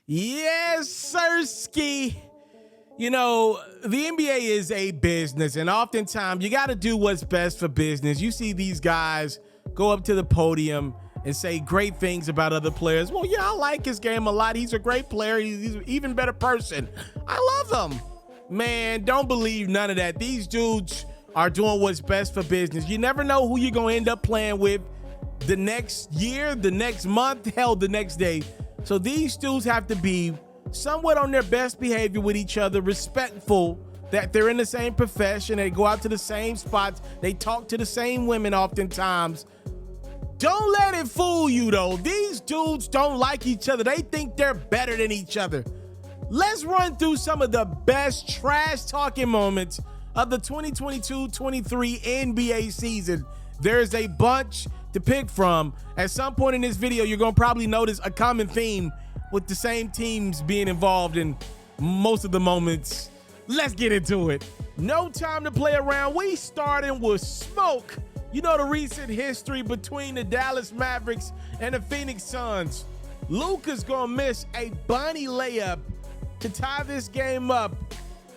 Yes, sirski. You know, the NBA is a business, and oftentimes you got to do what's best for business. You see these guys go up to the podium and say great things about other players. Well, yeah, I like his game a lot. He's a great player. He's an even better person. I love him. Man, don't believe none of that. These dudes are doing what's best for business. You never know who you're going to end up playing with the next year, the next month, hell, the next day. So these dudes have to be somewhat on their best behavior with each other, respectful that they're in the same profession, they go out to the same spots, they talk to the same women oftentimes. Don't let it fool you though. These dudes don't like each other. They think they're better than each other. Let's run through some of the best trash talking moments of the 2022-23 NBA season. There's a bunch to pick from. At some point in this video, you're gonna probably notice a common theme with the same teams being involved in most of the moments. Let's get into it. No time to play around. We starting with smoke. You know the recent history between the Dallas Mavericks and the Phoenix Suns. Luka's gonna miss a bunny layup to tie this game up.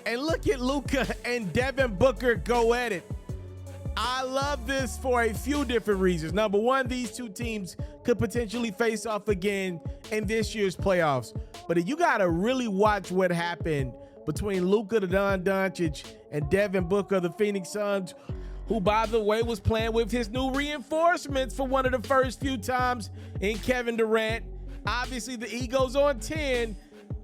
And look at Luka and Devin Booker go at it. I love this for a few different reasons. Number one, these two teams could potentially face off again in this year's playoffs. But you got to really watch what happened between Luka the Don Doncic and Devin Booker, the Phoenix Suns, who, by the way, was playing with his new reinforcements for one of the first few times in Kevin Durant. Obviously, the ego's on 10.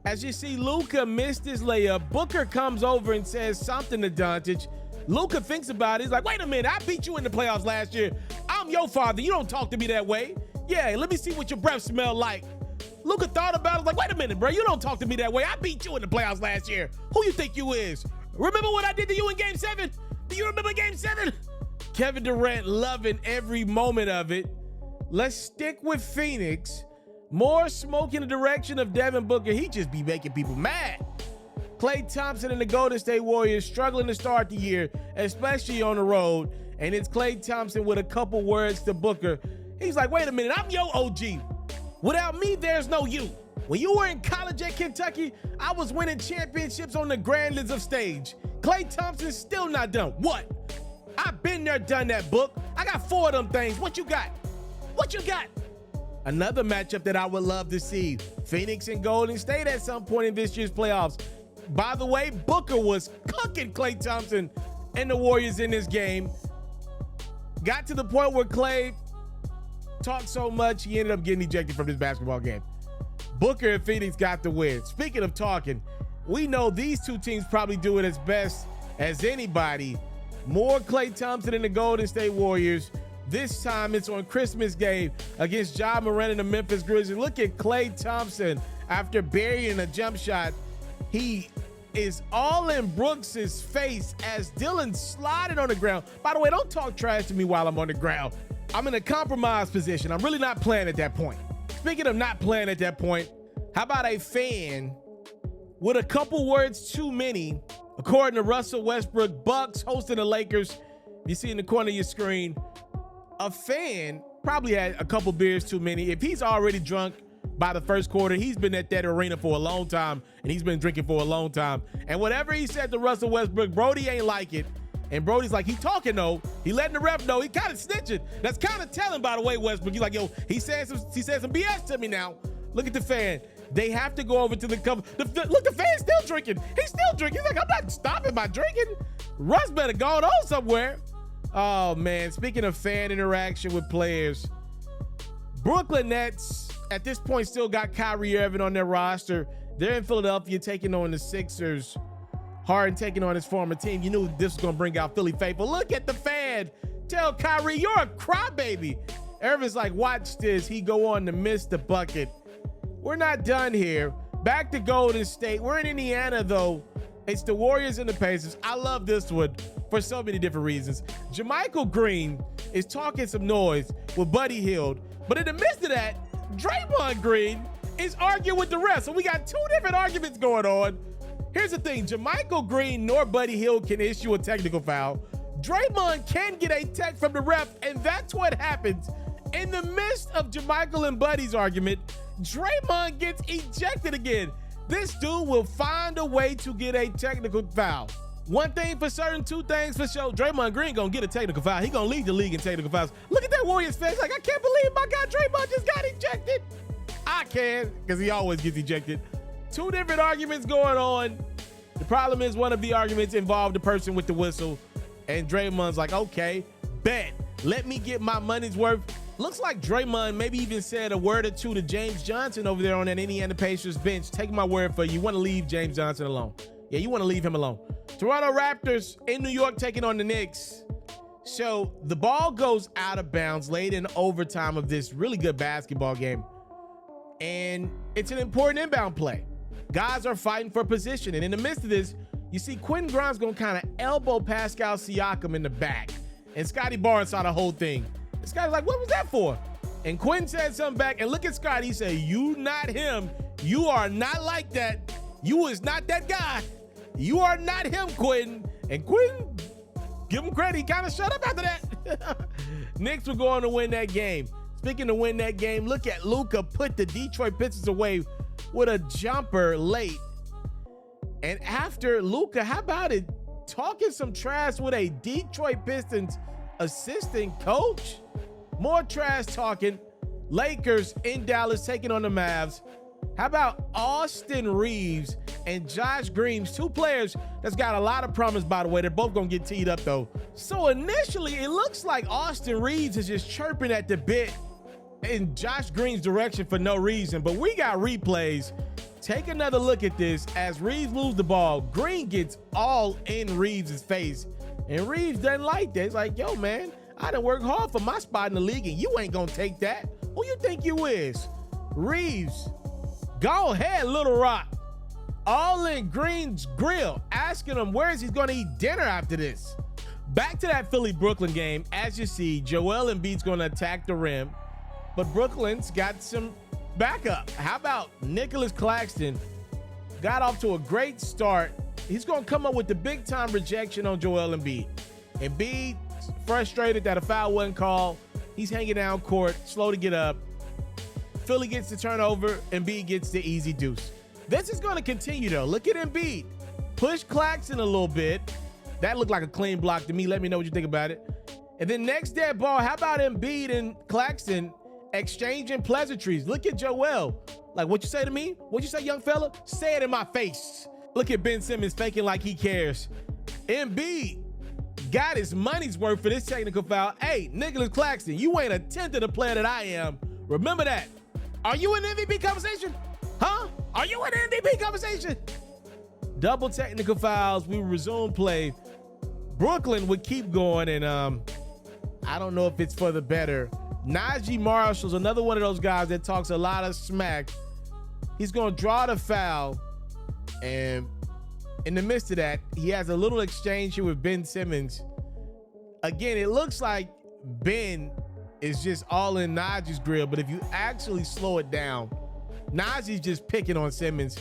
As you see, Luka missed his layup. Booker comes over and says something to Doncic. Luka thinks about it. He's like, wait a minute, I beat you in the playoffs last year. I'm your father. You don't talk to me that way. Yeah, let me see what your breath smell like. Luka thought about it. Like, wait a minute, bro. You don't talk to me that way. I beat you in the playoffs last year. Who you think you is? Remember what I did to you in Game 7? Do you remember Game 7? Kevin Durant loving every moment of it. Let's stick with Phoenix. More smoke in the direction of Devin Booker. He just be making people mad. Klay Thompson and the Golden State Warriors struggling to start the year, especially on the road. And it's Klay Thompson with a couple words to Booker. He's like, wait a minute, I'm your OG. Without me, there's no you. When you were in college at Kentucky, I was winning championships on the grandest of stage. Klay Thompson's still not done. What? I've been there, done that, Book. I got 4 of them things. What you got? What you got? Another matchup that I would love to see. Phoenix and Golden State at some point in this year's playoffs. By the way, Booker was cooking Klay Thompson and the Warriors in this game. Got to the point where Klay talked so much, he ended up getting ejected from this basketball game. Booker and Phoenix got the win. Speaking of talking, we know these two teams probably do it as best as anybody. More Klay Thompson and the Golden State Warriors. This time it's on Christmas Day against Ja Morant and the Memphis Grizzlies. Look at Klay Thompson after burying a jump shot. He is all in Brooks's face as Dylan slided on the ground. By the way, don't talk trash to me while I'm on the ground. I'm in a compromised position. I'm really not playing at that point. Speaking of not playing at that point, how about a fan with a couple words too many, according to Russell Westbrook, Bucks hosting the Lakers. You see in the corner of your screen, a fan probably had a couple beers too many. If he's already drunk by the first quarter, he's been at that arena for a long time, and he's been drinking for a long time. And whatever he said to Russell Westbrook, Brody ain't like it. And Brody's like, he talking though. He letting the ref know. He kind of snitching. That's kind of telling, by the way, Westbrook. He's like, yo, he said some BS to me now. Look at the fan. They have to go over to the cover. Look, the fan's still drinking. He's still drinking. He's like, I'm not stopping my drinking. Russ better go on somewhere. Oh, man. Speaking of fan interaction with players, Brooklyn Nets at this point still got Kyrie Irving on their roster. They're in Philadelphia taking on the Sixers. Harden taking on his former team. You knew this was going to bring out Philly faithful. Look at the fan. Tell Kyrie, you're a crybaby. Irving's like, watch this. He go on to miss the bucket. We're not done here. Back to Golden State. We're in Indiana, though. It's the Warriors and the Pacers. I love this one for so many different reasons. JaMychal Green is talking some noise with Buddy Hield. But in the midst of that, Draymond Green is arguing with the rest. So we got 2 different arguments going on. Here's the thing. JaMychal Green nor Buddy Hield can issue a technical foul. Draymond can get a tech from the ref, and that's what happens. In the midst of JaMychal and Buddy's argument, Draymond gets ejected again. This dude will find a way to get a technical foul. One thing for certain, two things for sure. Draymond Green gonna get a technical foul. He gonna lead the league in technical fouls. Look at that Warriors face. Like, I can't believe my guy Draymond just got ejected. I can, because he always gets ejected. Two different arguments going on. The problem is one of the arguments involved the person with the whistle, and Draymond's like, okay, bet. Let me get my money's worth. Looks like Draymond maybe even said a word or two to James Johnson over there on that Indiana Pacers bench. Take my word for it. You want to leave James Johnson alone. Yeah, you want to leave him alone. Toronto Raptors in New York taking on the Knicks. So the ball goes out of bounds late in overtime of this really good basketball game. And it's an important inbound play. Guys are fighting for position. And in the midst of this, you see Quentin Grimes going to kind of elbow Pascal Siakam in the back. And Scotty Barnes saw the whole thing. And Scotty's like, what was that for? And Quentin said something back. And look at Scotty. He said, you not him. You are not like that. You is not that guy. You are not him, Quentin. And Quentin, give him credit, he kind of shut up after that. Knicks were going to win that game. Speaking of win that game, look at Luka put the Detroit Pistons away with a jumper late. And after Luka, how about it? Talking some trash with a Detroit Pistons assistant coach. More trash talking. Lakers in Dallas taking on the Mavs. How about Austin Reeves and Josh Green, two players that's got a lot of promise, by the way. They're both going to get teed up, though. So initially, it looks like Austin Reeves is just chirping at the bit in Josh Green's direction for no reason. But we got replays. Take another look at this. As Reeves moves the ball, Green gets all in Reeves' face. And Reeves doesn't like that. He's like, yo, man, I done worked hard for my spot in the league, and you ain't going to take that. Who you think you is? Reeves. Go ahead, Little Rock. All in Green's grill, asking him where is he going to eat dinner after this. Back to that Philly-Brooklyn game. As you see, Joel Embiid's going to attack the rim, but Brooklyn's got some backup. How about Nicholas Claxton? Got off to a great start. He's going to come up with the big-time rejection on Joel Embiid. Embiid, frustrated that a foul wasn't called. He's hanging down court, slow to get up. Philly gets the turnover, Embiid gets the easy deuce. This is going to continue, though. Look at Embiid. Push Claxton a little bit. That looked like a clean block to me. Let me know what you think about it. And then next dead ball, how about Embiid and Claxton exchanging pleasantries? Look at Joel. Like, what you say to me? What you say, young fella? Say it in my face. Look at Ben Simmons faking like he cares. Embiid got his money's worth for this technical foul. Hey, Nicholas Claxton, you ain't a tenth of the player that I am. Remember that. Are you in MVP conversation? Huh? Are you in MVP conversation? Double technical fouls. We resume play. Brooklyn would keep going, and I don't know if it's for the better. Najee Marshall's another one of those guys that talks a lot of smack. He's going to draw the foul, and in the midst of that, he has a little exchange here with Ben Simmons. Again, it looks like Ben is just all in Najee's grill, but if you actually slow it down, Najee's just picking on Simmons.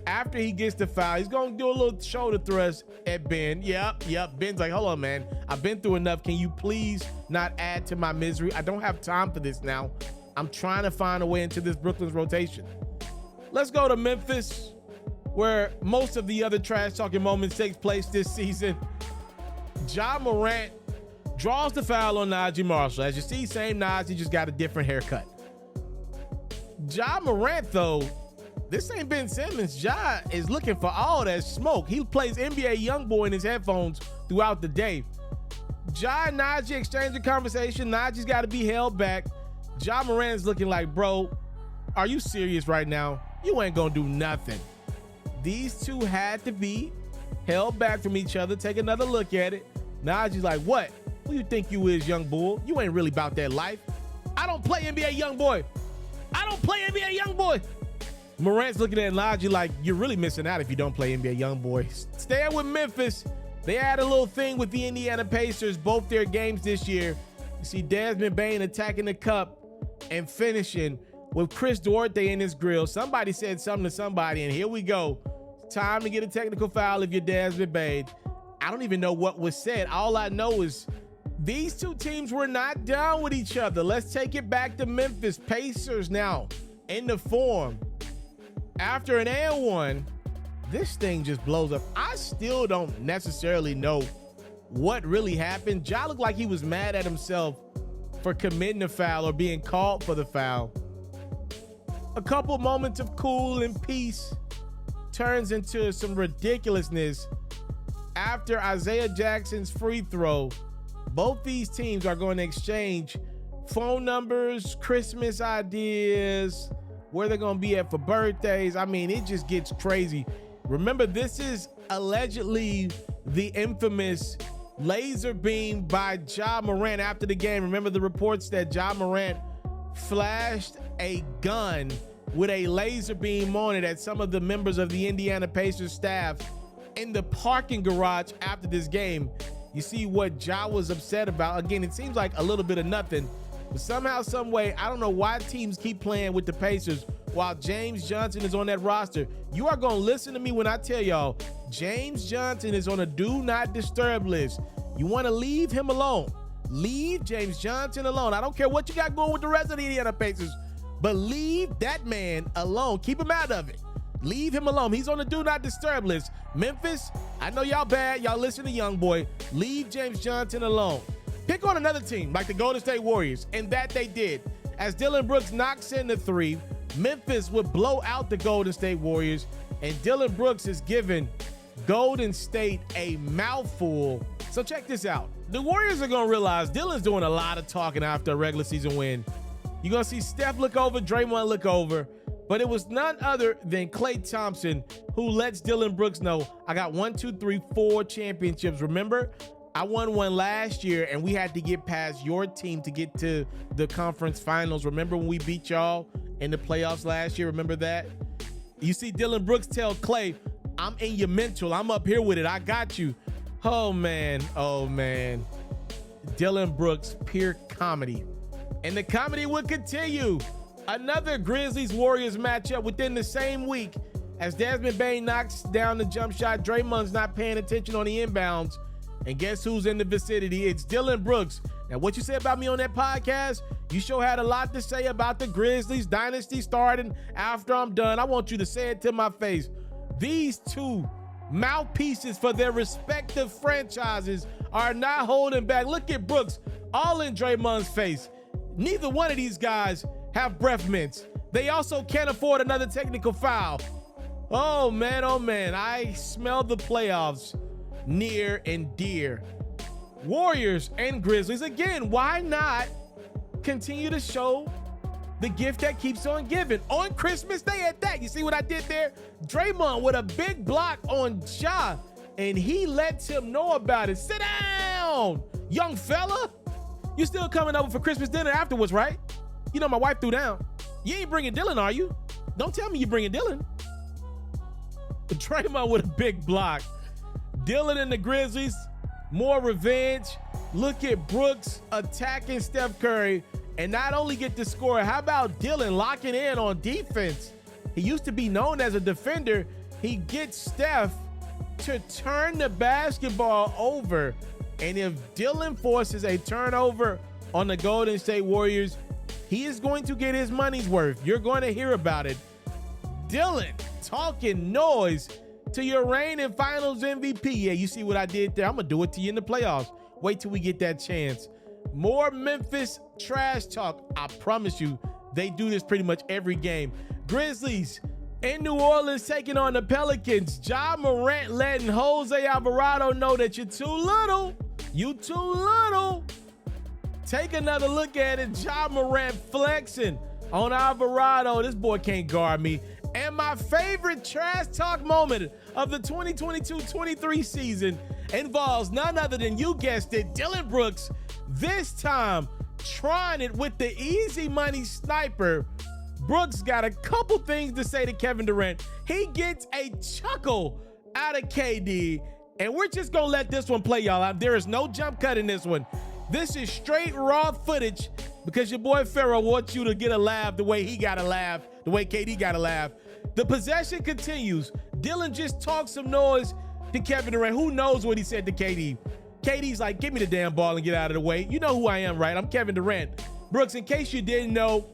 After he gets the foul, he's going to do a little shoulder thrust at Ben. Yep. Ben's like, hold on, man. I've been through enough. Can you please not add to my misery? I don't have time for this now. I'm trying to find a way into this Brooklyn's rotation. Let's go to Memphis, where most of the other trash-talking moments takes place this season. Ja Morant draws the foul on Najee Marshall. As you see, same Najee, just got a different haircut. Ja Morant, though, this ain't Ben Simmons. Ja is looking for all that smoke. He plays NBA Youngboy in his headphones throughout the day. Ja and Najee exchange a conversation. Najee's got to be held back. Ja Morant's looking like, bro, are you serious right now? You ain't gonna do nothing. These two had to be held back from each other. Take another look at it. Najee's like, what? Who you think you is, young bull? You ain't really about that life. I don't play NBA Youngboy. I don't play NBA Youngboy. Morant's looking at Najee like, you're really missing out if you don't play NBA Youngboy. Staying with Memphis, they had a little thing with the Indiana Pacers, both their games this year. You see Desmond Bane attacking the cup and finishing with Chris Duarte in his grill. Somebody said something to somebody, and here we go. It's time to get a technical foul if you're Desmond Bane. I don't even know what was said. All I know is these two teams were not down with each other. Let's take it back to Memphis. Pacers now in the form. After an and one, this thing just blows up. I still don't necessarily know what really happened. Ja looked like he was mad at himself for committing the foul or being called for the foul. A couple moments of cool and peace turns into some ridiculousness after Isaiah Jackson's free throw. Both these teams are going to exchange phone numbers, Christmas ideas, where they're going to be at for birthdays. I mean, it just gets crazy. Remember, this is allegedly the infamous laser beam by Ja Morant after the game. Remember the reports that Ja Morant flashed a gun with a laser beam on it at some of the members of the Indiana Pacers staff in the parking garage after this game. You see what Ja was upset about. Again, it seems like a little bit of nothing, but somehow, some way, I don't know why teams keep playing with the Pacers while James Johnson is on that roster. You are going to listen to me when I tell y'all, James Johnson is on a do not disturb list. You want to leave him alone. Leave James Johnson alone. I don't care what you got going with the rest of the Indiana Pacers, but leave that man alone. Keep him out of it. Leave him alone. He's on the do not disturb list. Memphis, I know y'all bad. Y'all listen to young boy. Leave James Johnson alone. Pick on another team like the Golden State Warriors, and that they did. As Dillon Brooks knocks in the three, Memphis would blow out the Golden State Warriors, and Dillon Brooks is giving Golden State a mouthful. So check this out. The Warriors are going to realize Dillon's doing a lot of talking after a regular season win. You're going to see Steph look over, Draymond look over, but it was none other than Klay Thompson who lets Dillon Brooks know, I got 1, 2, 3, 4 championships. Remember, I won one last year, and we had to get past your team to get to the conference finals. Remember when we beat y'all in the playoffs last year? Remember that? You see Dillon Brooks tell Klay, I'm in your mental. I'm up here with it. I got you. Oh, man. Oh, man. Dillon Brooks, pure comedy. And the comedy will continue. Another Grizzlies-Warriors matchup within the same week. As Desmond Bane knocks down the jump shot, Draymond's not paying attention on the inbounds. And guess who's in the vicinity? It's Dillon Brooks. Now, what you said about me on that podcast, you sure had a lot to say about the Grizzlies dynasty starting after I'm done. I want you to say it to my face. These two mouthpieces for their respective franchises are not holding back. Look at Brooks, all in Draymond's face. Neither one of these guys have breath mints. They also can't afford another technical foul. Oh, man, I smell the playoffs near and dear. Warriors and Grizzlies, again, why not continue to show the gift that keeps on giving? On Christmas Day at that. You see what I did there? Draymond with a big block on Ja, and he lets him know about it. Sit down, young fella. You still coming over for Christmas dinner afterwards, right? You know my wife threw down. You ain't bringing Dillon, are you? Don't tell me you're bringing Dillon. Draymond with a big block. Dillon and the Grizzlies, more revenge. Look at Brooks attacking Steph Curry and not only get the score, how about Dillon locking in on defense? He used to be known as a defender. He gets Steph to turn the basketball over. And if Dillon forces a turnover on the Golden State Warriors, he is going to get his money's worth. You're going to hear about it. Dillon talking noise to your reigning finals MVP. Yeah, you see what I did there? I'm going to do it to you in the playoffs. Wait till we get that chance. More Memphis trash talk. I promise you, they do this pretty much every game. Grizzlies in New Orleans taking on the Pelicans. Ja Morant letting Jose Alvarado know that you're too little. You too little. Take another look at it. Ja Morant flexing on Alvarado. This boy can't guard me. And my favorite trash talk moment of the 2022-23 season involves none other than, you guessed it, Dillon Brooks, this time trying it with the easy money sniper. Brooks got a couple things to say to Kevin Durant. He gets a chuckle out of KD, and we're just going to let this one play, y'all. There is no jump cut in this one. This is straight raw footage because your boy FERRO wants you to get a laugh the way he got a laugh, the way KD got a laugh. The possession continues. Dillon just talks some noise to Kevin Durant. Who knows what he said to KD? KD's like, give me the damn ball and get out of the way. You know who I am, right? I'm Kevin Durant. Brooks, in case you didn't know,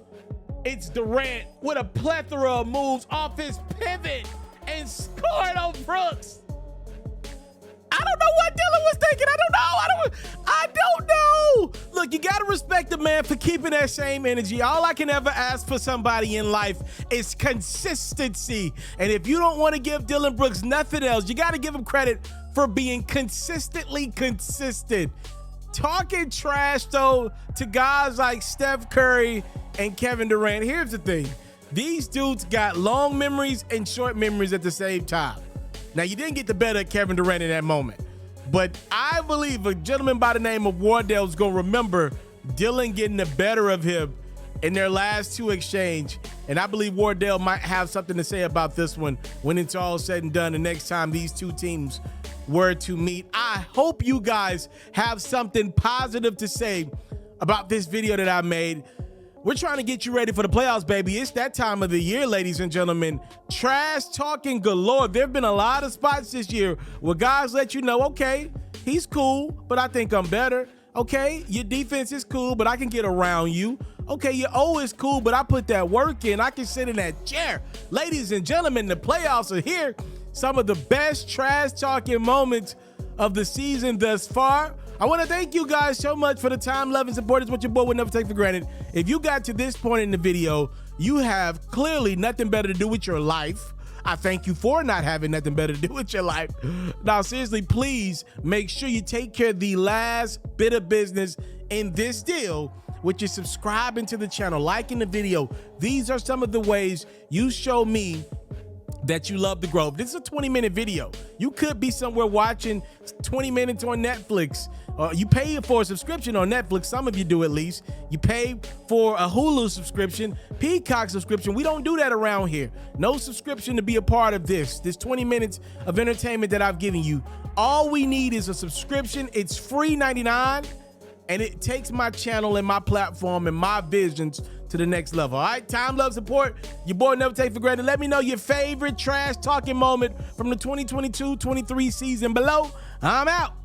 It's Durant with a plethora of moves off his pivot and scored on Brooks. I don't know what Dillon was thinking. I don't know. Look, you got to respect the man for keeping that same energy. All I can ever ask for somebody in life is consistency. And if you don't want to give Dillon Brooks nothing else, you got to give him credit for being consistently consistent. Talking trash, though, to guys like Steph Curry and Kevin Durant. Here's the thing. These dudes got long memories and short memories at the same time. Now, you didn't get the better of Kevin Durant in that moment, but I believe a gentleman by the name of Wardell is going to remember Dillon getting the better of him in their last two exchange, and I believe Wardell might have something to say about this one when it's all said and done the next time these two teams were to meet. I hope you guys have something positive to say about this video that I made. We're trying to get you ready for the playoffs, baby. It's that time of the year, ladies and gentlemen. Trash talking galore. There have been a lot of spots this year where guys let you know, okay, he's cool, but I think I'm better. Okay, your defense is cool, but I can get around you. Okay, your O is cool, but I put that work in. I can sit in that chair. Ladies and gentlemen, the playoffs are here. Some of the best trash talking moments of the season thus far. I want to thank you guys so much for the time, love, and support. It's what your boy would never take for granted. If you got to this point in the video, you have clearly nothing better to do with your life. I thank you for not having nothing better to do with your life. Now, seriously, please make sure you take care of the last bit of business in this deal, which is subscribing to the channel, liking the video. These are some of the ways you show me that you love the growth. This is a 20-minute video. You could be somewhere watching 20 minutes on Netflix. You pay for a subscription on Netflix. Some of you do at least. You pay for a Hulu subscription, Peacock subscription. We don't do that around here. No subscription to be a part of this 20 minutes of entertainment that I've given you. All we need is a subscription. It's free $99, and it takes my channel and my platform and my visions to the next level. All right, time, love, support. Your boy never take for granted. Let me know your favorite trash talking moment from the 2022-23 season below. I'm out.